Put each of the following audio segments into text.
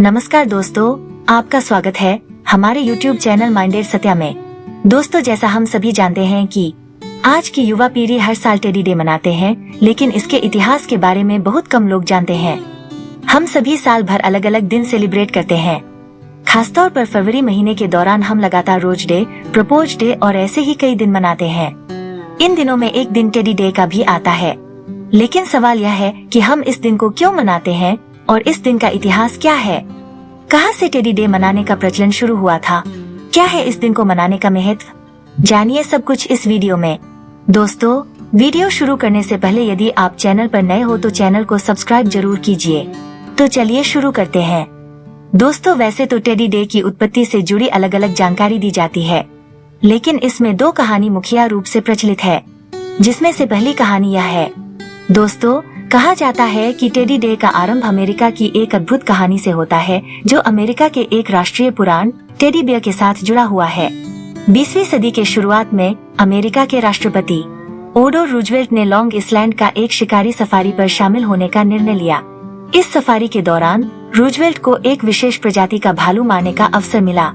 नमस्कार दोस्तों, आपका स्वागत है हमारे YouTube चैनल माइंडेड सत्या में। दोस्तों, जैसा हम सभी जानते हैं कि आज की युवा पीढ़ी हर साल टेडी डे मनाते हैं, लेकिन इसके इतिहास के बारे में बहुत कम लोग जानते हैं। हम सभी साल भर अलग अलग दिन सेलिब्रेट करते हैं। खासतौर पर फरवरी महीने के दौरान हम लगातार रोज डे, प्रपोज डे और ऐसे ही कई दिन मनाते हैं। इन दिनों में एक दिन टेडी डे का भी आता है, लेकिन सवाल यह है कि हम इस दिन को क्यों मनाते हैं और इस दिन का इतिहास क्या है। कहां से टेडी डे मनाने का प्रचलन शुरू हुआ था, क्या है इस दिन को मनाने का महत्व, जानिए सब कुछ इस वीडियो में। दोस्तों, वीडियो शुरू करने से पहले यदि आप चैनल पर नए हो तो चैनल को सब्सक्राइब जरूर कीजिए। तो चलिए शुरू करते हैं। दोस्तों, वैसे तो टेडी डे की उत्पत्ति से जुड़ी अलग अलग जानकारी दी जाती है, लेकिन इसमें दो कहानी मुख्य रूप से प्रचलित है, जिसमें से पहली कहानी यह है। दोस्तों, कहा जाता है कि टेडी डे का आरंभ अमेरिका की एक अद्भुत कहानी से होता है, जो अमेरिका के एक राष्ट्रीय पुराण टेडी बियर के साथ जुड़ा हुआ है। 20वीं सदी के शुरुआत में अमेरिका के राष्ट्रपति ओडो रूजवेल्ट ने लॉन्ग आइलैंड का एक शिकारी सफारी पर शामिल होने का निर्णय लिया। इस सफारी के दौरान रूजवेल्ट को एक विशेष प्रजाति का भालू मारने का अवसर मिला।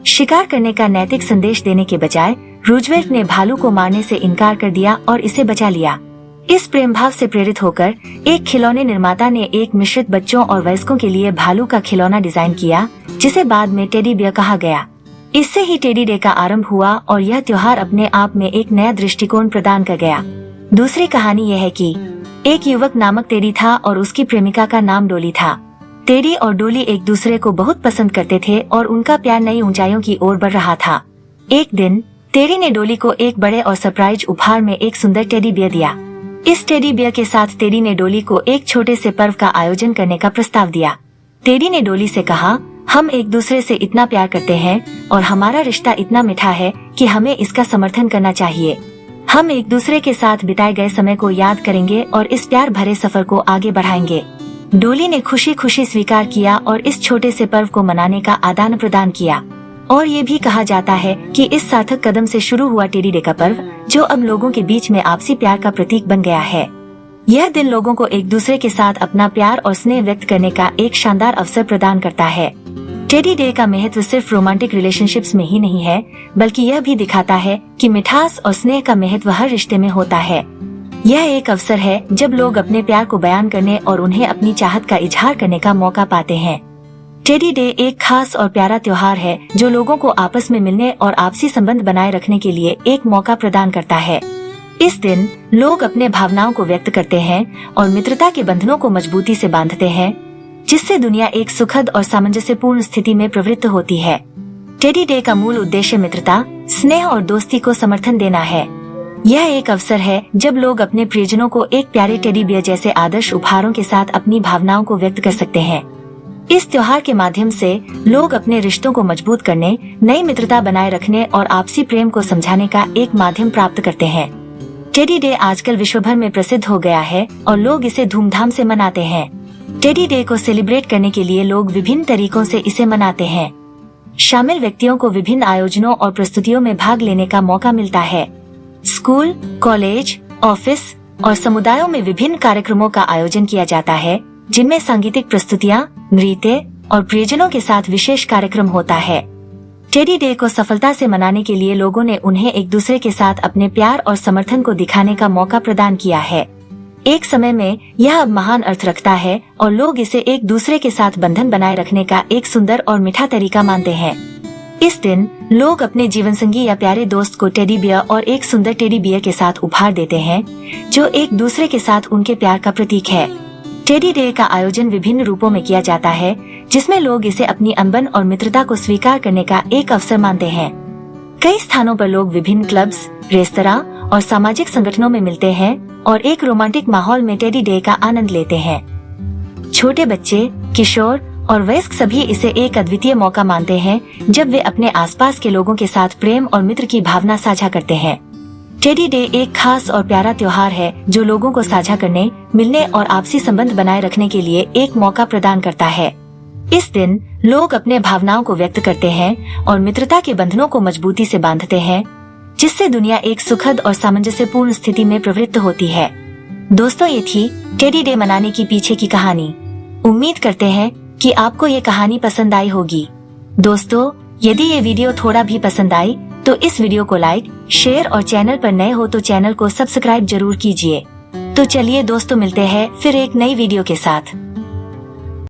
शिकार करने का नैतिक संदेश देने के बजाय रूजवेल्ट ने भालू को मारने से इनकार कर दिया और इसे बचा लिया। इस प्रेम भाव से प्रेरित होकर एक खिलौने निर्माता ने एक मिश्रित बच्चों और वयस्कों के लिए भालू का खिलौना डिजाइन किया, जिसे बाद में टेडी बियर कहा गया। इससे ही टेडी डे का आरंभ हुआ और यह त्योहार अपने आप में एक नया दृष्टिकोण प्रदान कर गया। दूसरी कहानी यह है कि एक युवक नामक टेडी था और उसकी प्रेमिका का नाम डोली था। टेडी और डोली एक दूसरे को बहुत पसंद करते थे और उनका प्यार नई ऊंचाइयों की ओर बढ़ रहा था। एक दिन टेडी ने डोली को एक बड़े और सरप्राइज उपहार में एक सुंदर टेडी बियर दिया। इस टेडी बियर के साथ टेडी ने डोली को एक छोटे से पर्व का आयोजन करने का प्रस्ताव दिया। टेडी ने डोली से कहा, हम एक दूसरे से इतना प्यार करते हैं और हमारा रिश्ता इतना मीठा है कि हमें इसका समर्थन करना चाहिए। हम एक दूसरे के साथ बिताए गए समय को याद करेंगे और इस प्यार भरे सफर को आगे बढ़ाएंगे। डोली ने खुशी खुशी स्वीकार किया और इस छोटे से पर्व को मनाने का आदान प्रदान किया। और ये भी कहा जाता है कि इस सार्थक कदम से शुरू हुआ टेडी डे का पर्व, जो अब लोगों के बीच में आपसी प्यार का प्रतीक बन गया है। यह दिन लोगों को एक दूसरे के साथ अपना प्यार और स्नेह व्यक्त करने का एक शानदार अवसर प्रदान करता है। टेडी डे का महत्व सिर्फ रोमांटिक रिलेशनशिप्स में ही नहीं है, बल्कि यह भी दिखाता है कि मिठास और स्नेह का महत्व हर रिश्ते में होता है। यह एक अवसर है जब लोग अपने प्यार को बयान करने और उन्हें अपनी चाहत का इजहार करने का मौका पाते हैं। टेडी डे एक खास और प्यारा त्योहार है, जो लोगों को आपस में मिलने और आपसी संबंध बनाए रखने के लिए एक मौका प्रदान करता है। इस दिन लोग अपने भावनाओं को व्यक्त करते हैं और मित्रता के बंधनों को मजबूती से बांधते हैं, जिससे दुनिया एक सुखद और सामंजस्यपूर्ण स्थिति में प्रवृत्त होती है। टेडी डे का मूल उद्देश्य मित्रता, स्नेह और दोस्ती को समर्थन देना है। यह एक अवसर है जब लोग अपने प्रियजनों को एक प्यारे टेडी बियर जैसे आदर्श उपहारों के साथ अपनी भावनाओं को व्यक्त कर सकते हैं। इस त्योहार के माध्यम से लोग अपने रिश्तों को मजबूत करने, नई मित्रता बनाए रखने और आपसी प्रेम को समझाने का एक माध्यम प्राप्त करते हैं। टेडी डे आजकल विश्व भर में प्रसिद्ध हो गया है और लोग इसे धूमधाम से मनाते हैं। टेडी डे को सेलिब्रेट करने के लिए लोग विभिन्न तरीकों से इसे मनाते हैं। शामिल व्यक्तियों को विभिन्न आयोजनों और प्रस्तुतियों में भाग लेने का मौका मिलता है। स्कूल, कॉलेज, ऑफिस और समुदायों में विभिन्न कार्यक्रमों का आयोजन किया जाता है, जिनमें सांगीतिक प्रस्तुतियाँ, नृत्य और प्रियजनों के साथ विशेष कार्यक्रम होता है। टेडी डे को सफलता से मनाने के लिए लोगों ने उन्हें एक दूसरे के साथ अपने प्यार और समर्थन को दिखाने का मौका प्रदान किया है। एक समय में यह अब महान अर्थ रखता है और लोग इसे एक दूसरे के साथ बंधन बनाए रखने का एक सुंदर और मीठा तरीका मानते हैं। इस दिन लोग अपने जीवनसंगी या प्यारे दोस्त को टेडी बियर और एक सुंदर टेडी बियर के साथ उपहार देते हैं, जो एक दूसरे के साथ उनके प्यार का प्रतीक है। टेडी डे का आयोजन विभिन्न रूपों में किया जाता है, जिसमें लोग इसे अपनी अनबन और मित्रता को स्वीकार करने का एक अवसर मानते हैं। कई स्थानों पर लोग विभिन्न क्लब्स, रेस्तरां और सामाजिक संगठनों में मिलते हैं और एक रोमांटिक माहौल में टेडी डे का आनंद लेते हैं। छोटे बच्चे, किशोर और वयस्क सभी इसे एक अद्वितीय मौका मानते हैं, जब वे अपने आसपास के लोगों के साथ प्रेम और मित्र की भावना साझा करते हैं। टेडी डे एक खास और प्यारा त्योहार है, जो लोगों को साझा करने, मिलने और आपसी संबंध बनाए रखने के लिए एक मौका प्रदान करता है। इस दिन लोग अपने भावनाओं को व्यक्त करते हैं और मित्रता के बंधनों को मजबूती से बांधते हैं, जिससे दुनिया एक सुखद और सामंजस्यपूर्ण स्थिति में प्रवृत्त होती है। दोस्तों, ये थी टेडी डे मनाने की पीछे की कहानी। उम्मीद करते हैं कि आपको ये कहानी पसंद आई होगी। दोस्तों, यदि ये वीडियो थोड़ा भी पसंद आई तो इस वीडियो को लाइक, शेयर और चैनल पर नए हो तो चैनल को सब्सक्राइब जरूर कीजिए। तो चलिए दोस्तों, मिलते हैं फिर एक नई वीडियो के साथ।